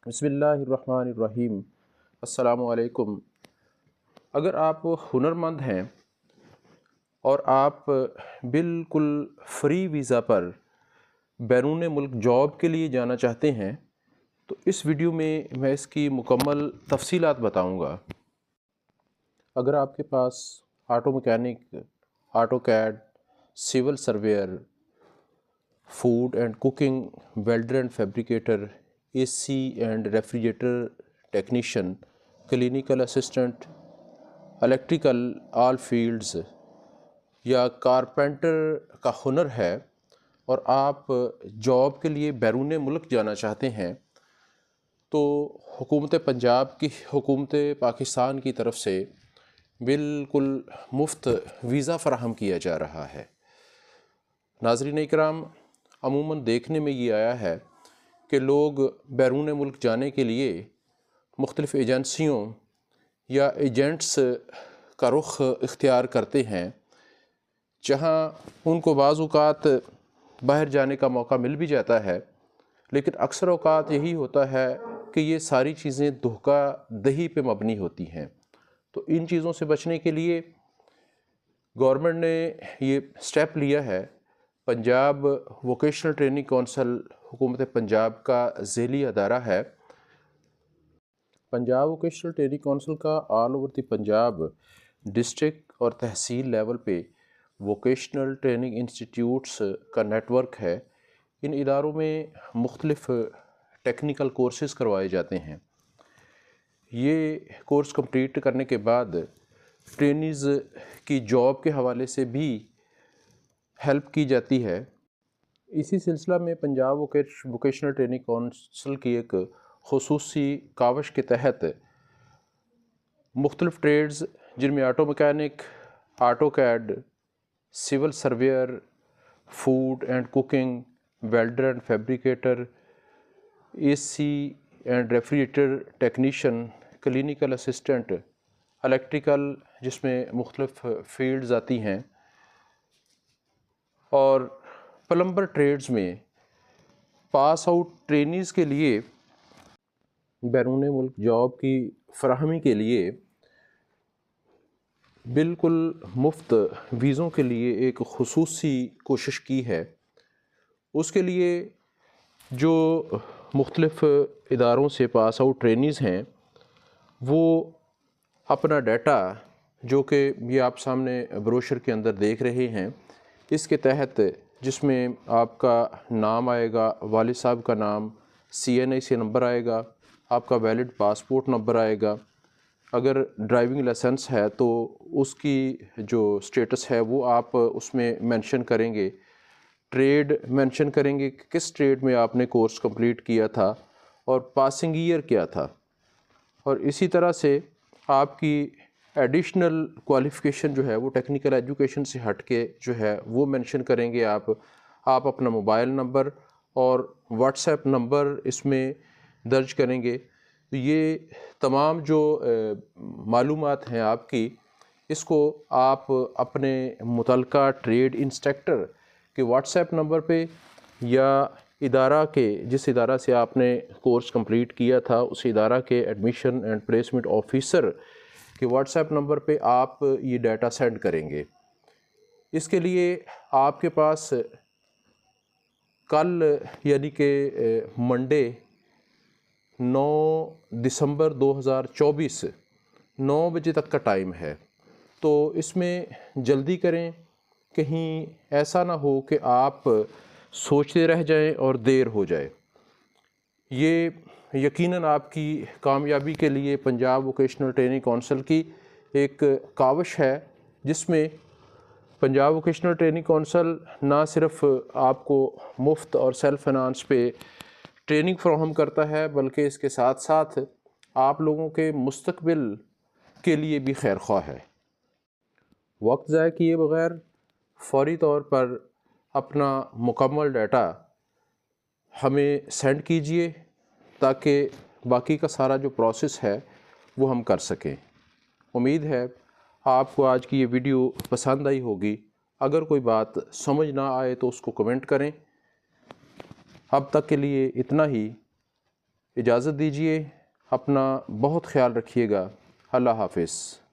बिस्मिल्लाहिर्रहमानिर्रहीम। अस्सलामुअलैकुम। अगर आप हुनरमंद हैं और आप बिल्कुल फ्री वीज़ा पर बैरून मुल्क जॉब के लिए जाना चाहते हैं तो इस वीडियो में मैं इसकी मुकम्मल तफसीलात बताऊंगा। अगर आपके पास auto mechanic, auto CAD, civil surveyor, food and cooking, welder and fabricator, AC and refrigerator technician, clinical assistant, electrical all fields या कारपेंटर का हुनर है और आप जॉब के लिए बैरून मुल्क जाना चाहते हैं तो हुकूमत पंजाब की, हुकूमत पाकिस्तान की तरफ से बिल्कुल मुफ्त वीज़ा फ़राहम किया जा रहा है। नाज़रीन इकराम, अमूमन देखने में ये आया है कि लोग बैरून मुल्क जाने के लिए मुख्तलिफ़ एजेंसियों या एजेंट्स का रुख इख्तियार करते हैं, जहां उनको बाज़ औक़ात बाहर जाने का मौका मिल भी जाता है, लेकिन अक्सर औक़ात यही होता है कि ये सारी चीज़ें धोखा दही पे मबनी होती हैं। तो इन चीज़ों से बचने के लिए गवर्नमेंट ने ये स्टेप लिया है। पंजाब वोकेशनल ट्रेनिंग कौंसल हुकूमत पंजाब का ज़ेली अदारा है। पंजाब वोकेशनल ट्रेनिंग कौंसल का all over the Punjab district और तहसील लेवल पे वोकेशनल ट्रेनिंग इंस्टीट्यूट्स का नेटवर्क है। इन इदारों में मुख्तलिफ़ टेक्निकल कोर्सेज़ करवाए जाते हैं। ये कोर्स कंप्लीट करने के बाद ट्रेनीज़ की जॉब के हवाले से भी हेल्प की जाती है। इसी सिलसिला में पंजाब वोकेशनल ट्रेनिंग कौंसल की एक खुसूसी कावश के तहत मुख्तलिफ़ ट्रेड्स, जिनमें auto mechanic, auto CAD, civil surveyor, food and cooking, welder and fabricator, AC and refrigerator technician, clinical assistant, electrical जिसमें मुख्तलिफ़ फील्ड्स आती हैं, और प्लम्बर ट्रेड्स में पास आउट ट्रेनीज़ के लिए बैरून मुल्क जॉब की फराहमी के लिए बिल्कुल मुफ्त वीज़ों के लिए एक खुसूसी कोशिश की है। उसके लिए जो मुख्तलिफ़ इदारों से पास आउट ट्रेनीज़ हैं, वो अपना डाटा, जो कि ये आप सामने ब्रोशर के अंदर देख रहे हैं, इसके तहत जिसमें आपका नाम आएगा, वालिद साहब का नाम, CNIC नंबर आएगा, आपका वैलिड पासपोर्ट नंबर आएगा, अगर ड्राइविंग लाइसेंस है तो उसकी जो स्टेटस है वो आप उसमें मेंशन करेंगे, ट्रेड मेंशन करेंगे कि किस ट्रेड में आपने कोर्स कंप्लीट किया था और पासिंग ईयर क्या था, और इसी तरह से आपकी एडिशनल क्वालिफ़िकेशन जो है वो टेक्निकल एजुकेशन से हट के जो है वो मेंशन करेंगे। आप अपना मोबाइल नंबर और व्हाट्सएप नंबर इसमें दर्ज करेंगे। तो ये तमाम जो मालूमात हैं आपकी, इसको आप अपने मुतलका ट्रेड इंस्ट्रक्टर के व्हाट्सएप नंबर पे या इदारा के, जिस इदारा से आपने कोर्स कंप्लीट किया था उस इदारा के एडमिशन एंड प्लेसमेंट ऑफिसर के व्हाट्सएप नंबर पे आप ये डाटा सेंड करेंगे। इसके लिए आपके पास कल यानी कि मंडे 9 दिसंबर 2024 9 बजे तक का टाइम है। तो इसमें जल्दी करें, कहीं ऐसा ना हो कि आप सोचते रह जाएं और देर हो जाए। ये यकीनन आपकी कामयाबी के लिए पंजाब वोकेशनल ट्रेनिंग कौंसल की एक काविश है, जिसमें पंजाब वोकेशनल ट्रेनिंग कौंसल ना सिर्फ आपको मुफ्त और सेल्फ फाइनेंस पे ट्रेनिंग फ़राहम करता है, बल्कि इसके साथ साथ आप लोगों के मुस्तकबिल के लिए भी खैर ख्वाह है। वक्त ज़ाय किए बग़ैर फ़ौरी तौर पर अपना मुकम्मल डाटा हमें सेंड कीजिए ताकि बाकी का सारा जो प्रोसेस है वो हम कर सकें। उम्मीद है आपको आज की ये वीडियो पसंद आई होगी। अगर कोई बात समझ ना आए तो उसको कमेंट करें। अब तक के लिए इतना ही। इजाज़त दीजिए, अपना बहुत ख्याल रखिएगा। अल्लाह हाफ़िज़।